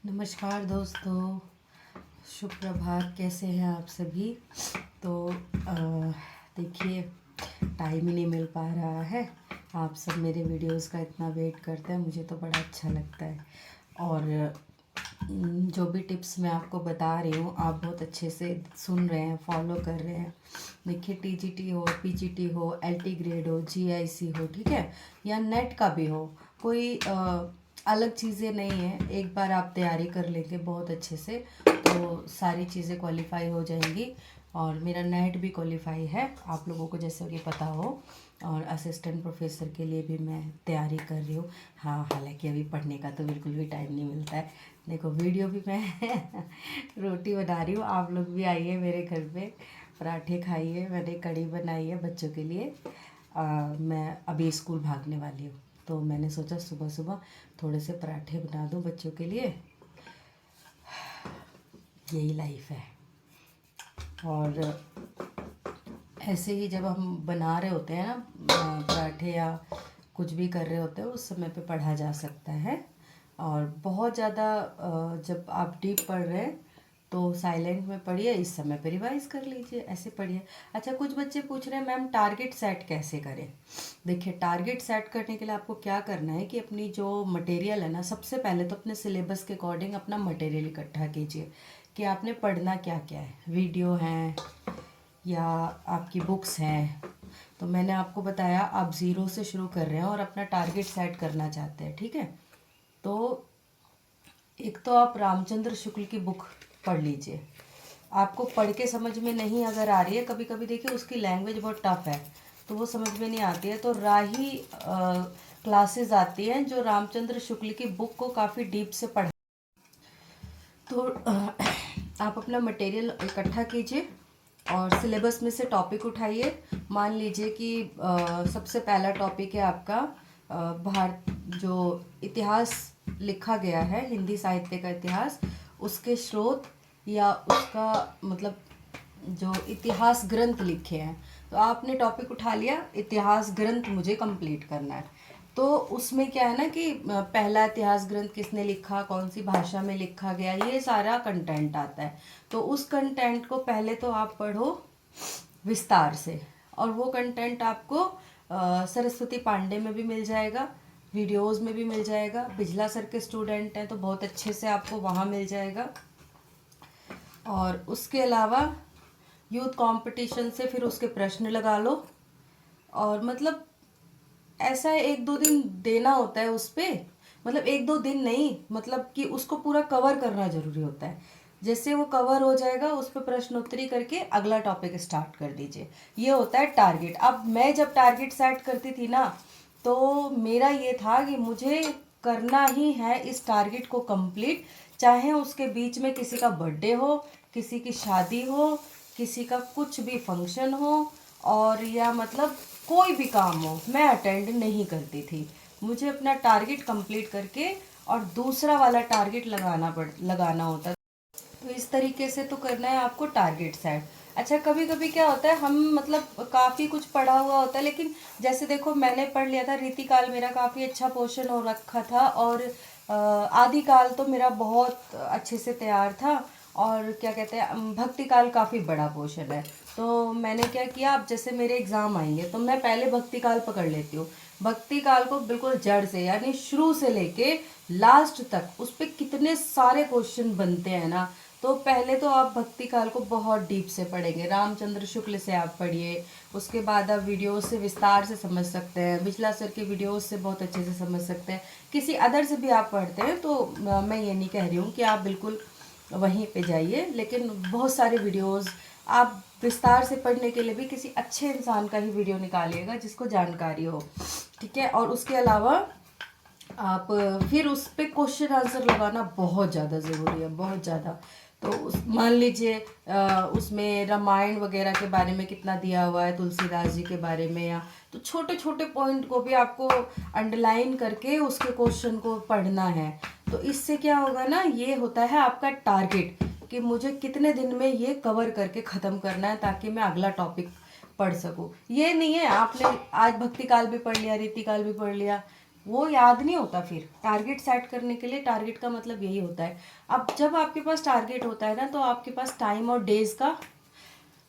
नमस्कार दोस्तों, शुभ प्रभात। कैसे हैं आप सभी। तो देखिए, टाइम ही नहीं मिल पा रहा है। आप सब मेरे वीडियोस का इतना वेट करते हैं, मुझे तो बड़ा अच्छा लगता है। और जो भी टिप्स मैं आपको बता रही हूँ, आप बहुत अच्छे से सुन रहे हैं, फॉलो कर रहे हैं। देखिए, टीजीटी हो, पीजीटी हो, एलटी ग्रेड हो, जीआईसी हो, ठीक है, या नेट का भी हो, कोई अलग चीज़ें नहीं है। एक बार आप तैयारी कर लेंगे बहुत अच्छे से तो सारी चीज़ें क्वालिफाई हो जाएंगी। और मेरा नेट भी क्वालिफाई है, आप लोगों को जैसे कि पता हो। और असिस्टेंट प्रोफेसर के लिए भी मैं तैयारी कर रही हूँ। हाँ, हालांकि अभी पढ़ने का तो बिल्कुल भी टाइम नहीं मिलता है। देखो, वीडियो भी मैं रोटी बना रही हूँ। आप लोग भी आइए मेरे घर पे, पराठे खाइए। मैंने कढ़ी बनाई है बच्चों के लिए। मैं अभी स्कूल भागने वाली हूँ, तो मैंने सोचा सुबह सुबह थोड़े से पराठे बना दूँ बच्चों के लिए। यही लाइफ है। और ऐसे ही जब हम बना रहे होते हैं ना पराठे, या कुछ भी कर रहे होते हैं, उस समय पे पढ़ा जा सकता है। और बहुत ज़्यादा जब आप डीप पढ़ रहे हैं तो साइलेंट में पढ़िए, इस समय पे रिवाइज कर लीजिए, ऐसे पढ़िए। अच्छा, कुछ बच्चे पूछ रहे हैं मैम टारगेट सेट कैसे करें। देखिए, टारगेट सेट करने के लिए आपको क्या करना है कि अपनी जो मटेरियल है ना, सबसे पहले तो अपने सिलेबस के अकॉर्डिंग अपना मटेरियल इकट्ठा कीजिए कि आपने पढ़ना क्या क्या है। वीडियो हैं या आपकी बुक्स हैं। तो मैंने आपको बताया आप ज़ीरो से शुरू कर रहे हैं और अपना टारगेट सेट करना चाहते हैं, ठीक है। तो एक तो आप रामचंद्र शुक्ल की बुक पढ़ लीजिए। आपको पढ़ के समझ में नहीं अगर आ रही है, कभी कभी देखिए उसकी लैंग्वेज बहुत टफ है तो वो समझ में नहीं आती है, तो राही क्लासेस आती हैं जो रामचंद्र शुक्ल की बुक को काफ़ी डीप से पढ़ा। तो आप अपना मटेरियल इकट्ठा कीजिए और सिलेबस में से टॉपिक उठाइए। मान लीजिए कि सबसे पहला टॉपिक है आपका भारत, जो इतिहास लिखा गया है, हिंदी साहित्य का इतिहास, उसके स्रोत या उसका मतलब जो इतिहास ग्रंथ लिखे हैं। तो आपने टॉपिक उठा लिया, इतिहास ग्रंथ मुझे कंप्लीट करना है। तो उसमें क्या है ना कि पहला इतिहास ग्रंथ किसने लिखा, कौन सी भाषा में लिखा गया, ये सारा कंटेंट आता है। तो उस कंटेंट को पहले तो आप पढ़ो विस्तार से। और वो कंटेंट आपको सरस्वती पांडे में भी मिल जाएगा, वीडियोस में भी मिल जाएगा। बिजला सर के स्टूडेंट हैं तो बहुत अच्छे से आपको वहाँ मिल जाएगा। और उसके अलावा यूथ कंपटीशन से फिर उसके प्रश्न लगा लो। और मतलब ऐसा एक दो दिन देना होता है उस पे, मतलब एक दो दिन नहीं, मतलब कि उसको पूरा कवर करना जरूरी होता है। जैसे वो कवर हो जाएगा उस पर प्रश्नोत्तरी करके अगला टॉपिक स्टार्ट कर दीजिए। ये होता है टारगेट। अब मैं जब टारगेट सेट करती थी ना, तो मेरा ये था कि मुझे करना ही है इस टारगेट को कंप्लीट, चाहे उसके बीच में किसी का बर्थडे हो, किसी की शादी हो, किसी का कुछ भी फंक्शन हो, और या मतलब कोई भी काम हो, मैं अटेंड नहीं करती थी। मुझे अपना टारगेट कंप्लीट करके और दूसरा वाला टारगेट लगाना होता। तो इस तरीके से तो करना है आपको टारगेट सेट। अच्छा, कभी कभी क्या होता है, हम मतलब काफ़ी कुछ पढ़ा हुआ होता है, लेकिन जैसे देखो मैंने पढ़ लिया था रीतिकाल, मेरा काफ़ी अच्छा पोर्शन हो रखा था। और आदिकाल तो मेरा बहुत अच्छे से तैयार था। और क्या कहते हैं, भक्ति काल काफ़ी बड़ा पोर्शन है। तो मैंने क्या किया, अब जैसे मेरे एग्ज़ाम आएंगे तो मैं पहले भक्ति काल पकड़ लेती हूँ। भक्ति काल को बिल्कुल जड़ से, यानी शुरू से लेके लास्ट तक उस पर कितने सारे क्वेश्चन बनते हैं ना। तो पहले तो आप भक्ति काल को बहुत डीप से पढ़ेंगे, रामचंद्र शुक्ल से आप पढ़िए। उसके बाद आप वीडियोस से विस्तार से समझ सकते हैं, बिजला सर के वीडियोस से बहुत अच्छे से समझ सकते हैं। किसी अदर से भी आप पढ़ते हैं तो मैं ये नहीं कह रही हूँ कि आप बिल्कुल वहीं पे जाइए, लेकिन बहुत सारे वीडियोस आप विस्तार से पढ़ने के लिए भी किसी अच्छे इंसान का ही वीडियो निकालिएगा जिसको जानकारी हो, ठीक है। और उसके अलावा आप फिर उस पर क्वेश्चन आंसर लगाना बहुत ज़्यादा ज़रूरी है, बहुत ज़्यादा। तो उस मान लीजिए उसमें रामायण वगैरह के बारे में कितना दिया हुआ है, तुलसीदास जी के बारे में, या तो छोटे छोटे पॉइंट को भी आपको अंडरलाइन करके उसके क्वेश्चन को पढ़ना है। तो इससे क्या होगा ना, ये होता है आपका टारगेट कि मुझे कितने दिन में ये कवर करके ख़त्म करना है ताकि मैं अगला टॉपिक पढ़ सकूँ। ये नहीं है आपने आज भक्ति काल भी पढ़ लिया, रीति काल भी पढ़ लिया, वो याद नहीं होता। फिर टारगेट सेट करने के लिए, टारगेट का मतलब यही होता है। अब जब आपके पास टारगेट होता है ना, तो आपके पास टाइम और डेज का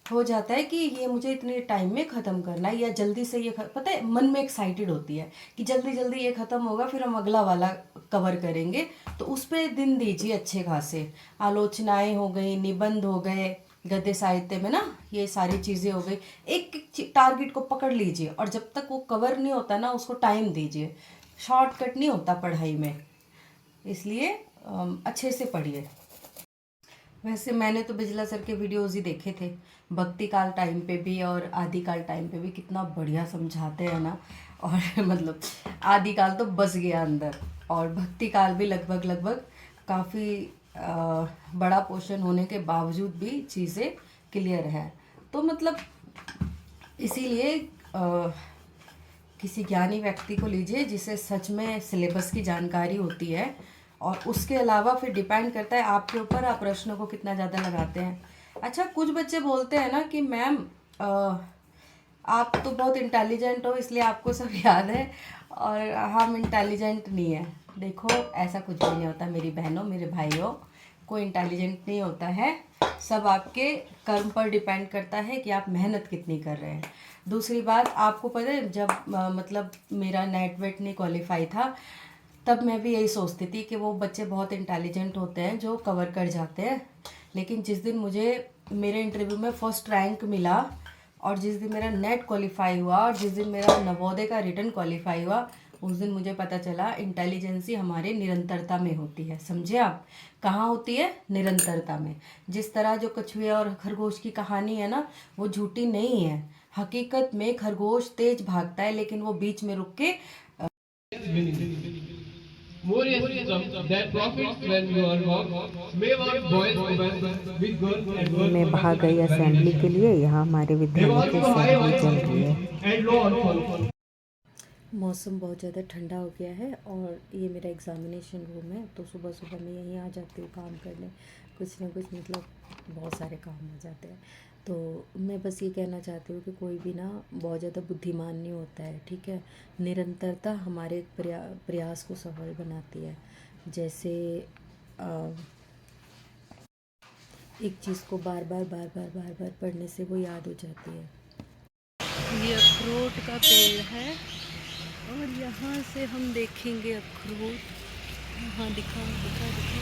हो जाता है कि ये मुझे इतने टाइम में ख़त्म करना है, या जल्दी से ये पता है, मन में एक्साइटेड होती है कि जल्दी जल्दी ये ख़त्म होगा, फिर हम अगला वाला कवर करेंगे। तो उस पर दिन दीजिए अच्छे खासे। आलोचनाएं हो गई, निबंध हो गए, गद्य साहित्य में ना ये सारी चीज़ें हो गई। एक एक टारगेट को पकड़ लीजिए, और जब तक वो कवर नहीं होता ना, उसको टाइम दीजिए। शॉर्टकट नहीं होता पढ़ाई में, इसलिए अच्छे से पढ़िए। वैसे मैंने तो बिजला सर के वीडियोज़ ही देखे थे, भक्ति काल टाइम पे भी और आदि काल टाइम पे भी। कितना बढ़िया समझाते हैं ना। और मतलब आदि काल तो बस गया अंदर, और भक्ति काल भी लगभग लगभग काफ़ी बड़ा पोर्शन होने के बावजूद भी चीज़ें क्लियर है। तो मतलब इसीलिए किसी ज्ञानी व्यक्ति को लीजिए जिसे सच में सिलेबस की जानकारी होती है, और उसके अलावा फिर डिपेंड करता है आपके ऊपर, आप प्रश्नों को कितना ज़्यादा लगाते हैं। अच्छा, कुछ बच्चे बोलते हैं ना कि मैम आप तो बहुत इंटेलिजेंट हो, इसलिए आपको सब याद है, और हम इंटेलिजेंट नहीं है। देखो, ऐसा कुछ भी नहीं होता मेरी बहनों, मेरे भाइयों। कोई इंटेलिजेंट नहीं होता है। सब आपके कर्म पर डिपेंड करता है कि आप मेहनत कितनी कर रहे हैं। दूसरी बात, आपको पता है, जब मतलब मेरा नेट वेट नहीं क्वालिफाई था, तब मैं भी यही सोचती थी कि वो बच्चे बहुत इंटेलिजेंट होते हैं जो कवर कर जाते हैं। लेकिन जिस दिन मुझे मेरे इंटरव्यू में फर्स्ट रैंक मिला, और जिस दिन मेरा नेट क्वालिफाई हुआ, और जिस दिन मेरा नवोदय का रिटर्न क्वालिफाई हुआ, उस दिन मुझे पता चला इंटेलिजेंसी हमारे निरंतरता में होती है। समझे आप? कहाँ होती है? निरंतरता में। जिस तरह जो कछुए और खरगोश की कहानी है ना, वो झूठी नहीं है। हकीकत में खरगोश तेज भागता है, लेकिन वो बीच में रुक के more a system that profits when you are wrong. May want boys romance with girls and girls मैं romance भाग with गई असेंबली के validation. लिए। यहाँ हमारे They विद्यालय want की to high असेंबली voice चल रही है। competition and low on follow. मौसम बहुत ज़्यादा ठंडा हो गया है, और ये मेरा एग्ज़ामिनेशन रूम है, तो सुबह सुबह मैं यहीं आ जाती हूँ काम करने। कुछ ना कुछ मतलब बहुत सारे काम हो जाते हैं। तो मैं बस ये कहना चाहती हूँ कि कोई भी ना बहुत ज़्यादा बुद्धिमान नहीं होता है, ठीक है। निरंतरता हमारे प्रयास को सफल बनाती है। जैसे अ, एक चीज़ को बार बार बार बार बार बार पढ़ने से वो याद हो जाती है। ये अखरोट का पेड़ है, और यहाँ से हम देखेंगे अखरोट। हाँ, दिखा दिखा दिखा दिखा,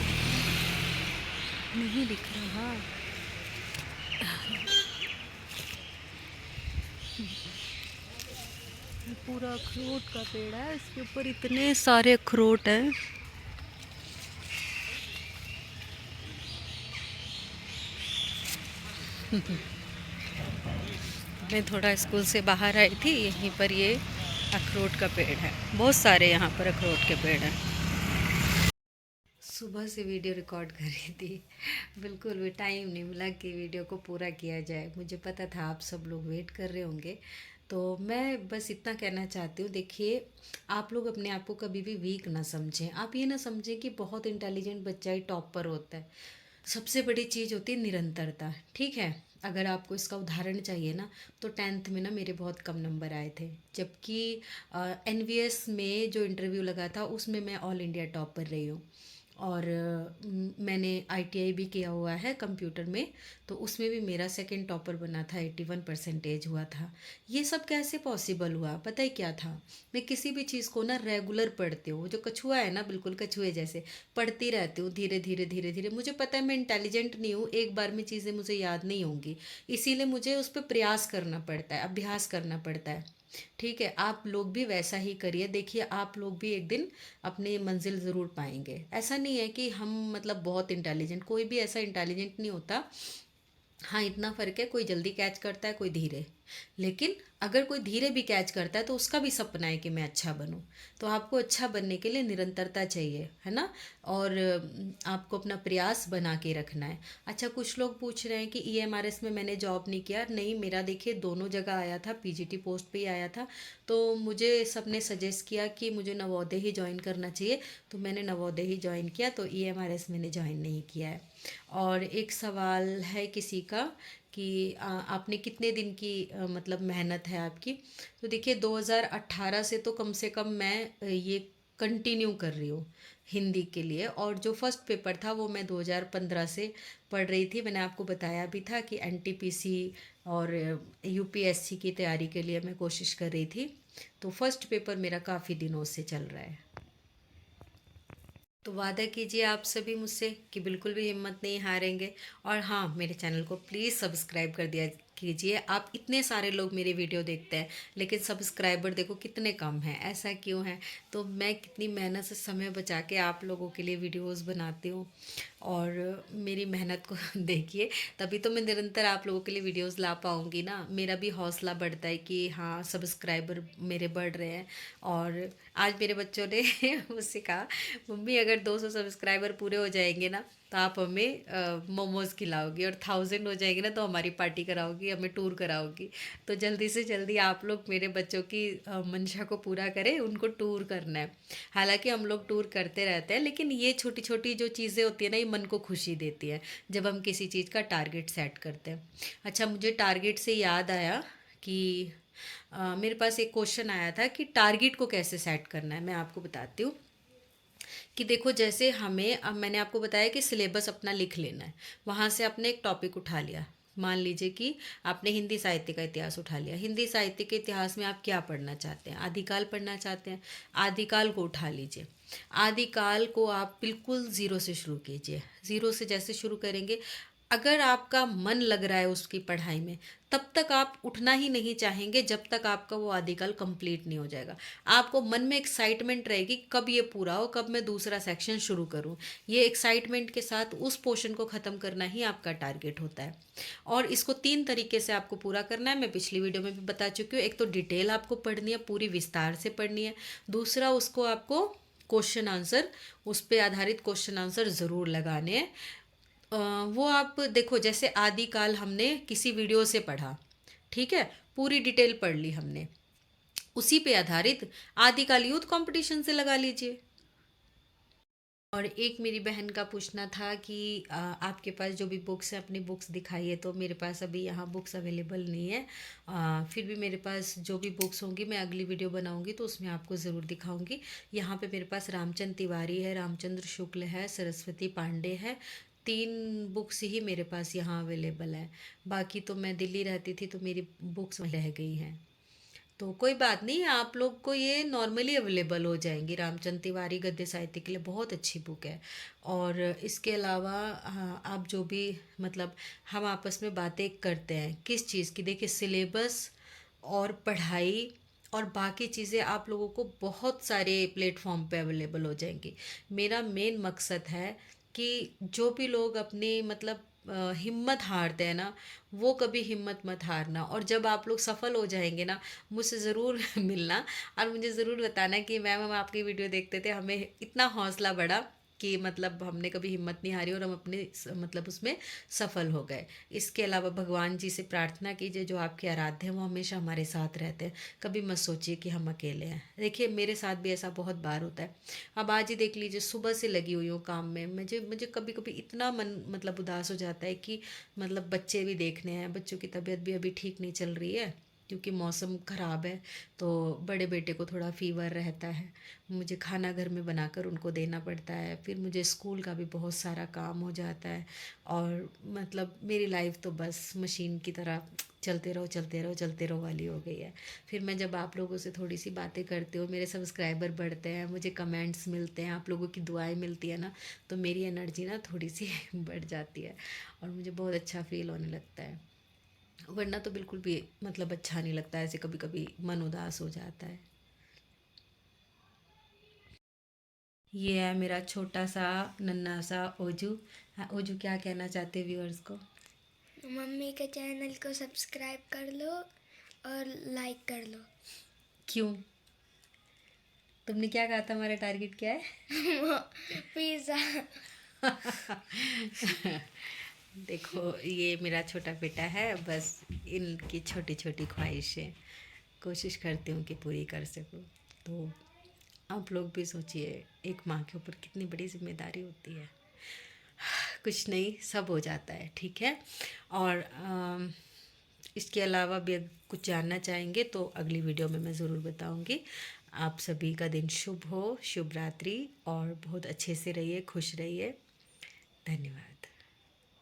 नहीं दिख रहा। ये पूरा अखरोट का पेड़ है, इसके ऊपर इतने सारे अखरोट हैं। मैं थोड़ा स्कूल से बाहर आई थी, यहीं पर ये अखरोट का पेड़ है। बहुत सारे यहाँ पर अखरोट के पेड़ हैं। सुबह से वीडियो रिकॉर्ड कर रही थी, बिल्कुल भी टाइम नहीं मिला कि वीडियो को पूरा किया जाए। मुझे पता था आप सब लोग वेट कर रहे होंगे, तो मैं बस इतना कहना चाहती हूँ। देखिए, आप लोग अपने आप को कभी भी वीक ना समझें। आप ये ना समझें कि बहुत इंटेलिजेंट बच्चा ही टॉप पर होता है। सबसे बड़ी चीज़ होती है निरंतरता, ठीक है। अगर आपको इसका उदाहरण चाहिए ना, तो 10th में ना मेरे बहुत कम नंबर आए थे, जबकि NVS में जो इंटरव्यू लगा था उसमें मैं ऑल इंडिया टॉप पर रही हूँ। और मैंने ITI भी किया हुआ है कंप्यूटर में, तो उसमें भी मेरा सेकंड टॉपर बना था, 81% हुआ था। ये सब कैसे पॉसिबल हुआ? पता है क्या था? मैं किसी भी चीज़ को ना रेगुलर पढ़ती हूँ। जो कछुआ है ना, बिल्कुल कछुए जैसे पढ़ती रहती हूँ, धीरे धीरे धीरे धीरे। मुझे पता है मैं इंटेलिजेंट नहीं हूँ, एक बार में चीज़ें मुझे याद नहीं होंगी, इसीलिए मुझे उस पर प्रयास करना पड़ता है, अभ्यास करना पड़ता है, ठीक है। आप लोग भी वैसा ही करिए। देखिए, आप लोग भी एक दिन अपनी मंजिल ज़रूर पाएंगे। ऐसा नहीं है कि हम मतलब बहुत इंटेलिजेंट, कोई भी ऐसा इंटेलिजेंट नहीं होता। हाँ, इतना फ़र्क है, कोई जल्दी कैच करता है, कोई धीरे। लेकिन अगर कोई धीरे भी कैच करता है, तो उसका भी सपना है कि मैं अच्छा बनूं। तो आपको अच्छा बनने के लिए निरंतरता चाहिए, है ना। और आपको अपना प्रयास बना के रखना है। अच्छा, कुछ लोग पूछ रहे हैं कि EMRS में मैंने जॉब नहीं किया। नहीं, मेरा देखिए दोनों जगह आया था, PGT पोस्ट पे ही आया था। तो मुझे सबने सजेस्ट किया कि मुझे नवोदय ही ज्वाइन करना चाहिए, तो मैंने नवोदय ही ज्वाइन किया। तो EMRS मैंने ज्वाइन नहीं किया है। और एक सवाल है किसी का कि आपने कितने दिन की मतलब मेहनत है आपकी। तो देखिए 2018 से तो कम से कम मैं ये कंटिन्यू कर रही हूँ हिंदी के लिए। और जो फर्स्ट पेपर था वो मैं 2015 से पढ़ रही थी। मैंने आपको बताया भी था कि एनटीपीसी और यूपीएससी की तैयारी के लिए मैं कोशिश कर रही थी। तो फर्स्ट पेपर मेरा काफ़ी दिनों से चल रहा है। तो वादा कीजिए आप सभी मुझसे कि बिल्कुल भी हिम्मत नहीं हारेंगे। और हाँ, मेरे चैनल को प्लीज़ सब्सक्राइब कर दिया कीजिए। आप इतने सारे लोग मेरे वीडियो देखते हैं लेकिन सब्सक्राइबर देखो कितने कम हैं, ऐसा क्यों है? तो मैं कितनी मेहनत से समय बचा के आप लोगों के लिए वीडियोस बनाती हूँ और मेरी मेहनत को देखिए, तभी तो मैं निरंतर आप लोगों के लिए वीडियोस ला पाऊँगी ना। मेरा भी हौसला बढ़ता है कि हाँ, सब्सक्राइबर मेरे बढ़ रहे हैं। और आज मेरे बच्चों ने मुझसे कहा, मम्मी अगर 200 सब्सक्राइबर पूरे हो जाएंगे ना तो आप हमें मोमोज़ खिलाओगी, और 1000 हो जाएंगे ना तो हमारी पार्टी कराओगी, हमें टूर कराओगी। तो जल्दी से जल्दी आप लोग मेरे बच्चों की मंशा को पूरा करें, उनको टूर करना है। हालांकि हम लोग टूर करते रहते हैं लेकिन ये छोटी छोटी जो चीज़ें होती है ना, ये मन को खुशी देती है जब हम किसी चीज़ का टारगेट सेट करते हैं। अच्छा, मुझे टारगेट से याद आया कि मेरे पास एक क्वेश्चन आया था कि टारगेट को कैसे सेट करना है। मैं आपको बताती हूँ कि देखो, जैसे हमें, अब मैंने आपको बताया कि सिलेबस अपना लिख लेना है। वहाँ से आपने एक टॉपिक उठा लिया। मान लीजिए कि आपने हिंदी साहित्य का इतिहास उठा लिया। हिंदी साहित्य के इतिहास में आप क्या पढ़ना चाहते हैं? आदिकाल पढ़ना चाहते हैं, आदिकाल को उठा लीजिए। आदिकाल को आप बिल्कुल ज़ीरो से शुरू कीजिए। ज़ीरो से जैसे शुरू करेंगे, अगर आपका मन लग रहा है उसकी पढ़ाई में, तब तक आप उठना ही नहीं चाहेंगे जब तक आपका वो आदिकाल कंप्लीट नहीं हो जाएगा। आपको मन में एक्साइटमेंट रहेगी कब ये पूरा हो, कब मैं दूसरा सेक्शन शुरू करूं। ये एक्साइटमेंट के साथ उस पोर्शन को ख़त्म करना ही आपका टारगेट होता है। और इसको 3 तरीके से आपको पूरा करना है। मैं पिछली वीडियो में भी बता चुकी हूँ। एक तो डिटेल आपको पढ़नी है, पूरी विस्तार से पढ़नी है। दूसरा, उसको आपको क्वेश्चन आंसर, उस पर आधारित क्वेश्चन आंसर ज़रूर लगाने हैं। वो आप देखो, जैसे आदिकाल हमने किसी वीडियो से पढ़ा, ठीक है, पूरी डिटेल पढ़ ली हमने, उसी पे आधारित आदिकाल यूथ कंपटीशन से लगा लीजिए। और एक मेरी बहन का पूछना था कि आपके पास जो भी बुक्स हैं अपनी बुक्स दिखाइए। तो मेरे पास अभी यहाँ बुक्स अवेलेबल नहीं है। फिर भी मेरे पास जो भी बुक्स होंगी मैं अगली वीडियो बनाऊंगी तो उसमें आपको ज़रूर दिखाऊंगी। यहाँ पे मेरे पास रामचंद्र तिवारी है, रामचंद्र शुक्ल है, सरस्वती पांडे है। 3 बुक्स ही मेरे पास यहाँ अवेलेबल है। बाकी तो मैं दिल्ली रहती थी तो मेरी बुक्स वहीं रह गई हैं। तो कोई बात नहीं, आप लोग को ये नॉर्मली अवेलेबल हो जाएंगी। रामचंद्र तिवारी गद्य साहित्य के लिए बहुत अच्छी बुक है। और इसके अलावा हाँ, आप जो भी मतलब हम आपस में बातें करते हैं किस चीज़ की, देखिए सिलेबस और पढ़ाई और बाकी चीज़ें आप लोगों को बहुत सारे प्लेटफॉर्म पे अवेलेबल हो जाएंगी। मेरा मेन मकसद है कि जो भी लोग अपनी मतलब हिम्मत हारते हैं ना, वो कभी हिम्मत मत हारना। और जब आप लोग सफल हो जाएंगे ना, मुझसे ज़रूर मिलना और मुझे ज़रूर बताना कि मैम हम आपकी वीडियो देखते थे, हमें इतना हौसला बढ़ा कि मतलब हमने कभी हिम्मत नहीं हारी और हम अपने मतलब उसमें सफल हो गए। इसके अलावा भगवान जी से प्रार्थना कीजिए, जो आपके आराध्य हैं वो हमेशा हमारे साथ रहते हैं। कभी मत सोचिए कि हम अकेले हैं। देखिए मेरे साथ भी ऐसा बहुत बार होता है। अब आज ही देख लीजिए, सुबह से लगी हुई हूँ काम में। मुझे मुझे कभी कभी इतना मन मतलब उदास हो जाता है कि मतलब बच्चे भी देखने हैं, बच्चों की तबीयत भी अभी ठीक नहीं चल रही है क्योंकि मौसम ख़राब है। तो बड़े बेटे को थोड़ा फीवर रहता है, मुझे खाना घर में बनाकर उनको देना पड़ता है, फिर मुझे स्कूल का भी बहुत सारा काम हो जाता है। और मतलब मेरी लाइफ तो बस मशीन की तरह चलते रहो चलते रहो चलते रहो वाली हो गई है। फिर मैं जब आप लोगों से थोड़ी सी बातें करती हूँ, मेरे सब्सक्राइबर बढ़ते हैं, मुझे कमेंट्स मिलते हैं, आप लोगों की दुआएं मिलती है ना, तो मेरी एनर्जी ना थोड़ी सी बढ़ जाती है और मुझे बहुत अच्छा फील होने लगता है। वरना तो बिल्कुल भी मतलब अच्छा नहीं लगता, ऐसे कभी कभी मन उदास हो जाता है। ये है मेरा छोटा सा नन्हा सा ओजू। हाँ ओजू, क्या कहना चाहते व्यूअर्स को? मम्मी के चैनल को सब्सक्राइब कर लो और लाइक कर लो। क्यों? तुमने क्या कहा था, हमारा टारगेट क्या है? पिज़्ज़ा। देखो ये मेरा छोटा बेटा है, बस इनकी छोटी छोटी ख्वाहिशें कोशिश करती हूँ कि पूरी कर सकूँ। तो आप लोग भी सोचिए, एक माँ के ऊपर कितनी बड़ी जिम्मेदारी होती है। कुछ नहीं, सब हो जाता है, ठीक है। और इसके अलावा भी अगर कुछ जानना चाहेंगे तो अगली वीडियो में मैं ज़रूर बताऊंगी। आप सभी का दिन शुभ हो, शुभ रात्रि, और बहुत अच्छे से रहिए, खुश रहिए। धन्यवाद।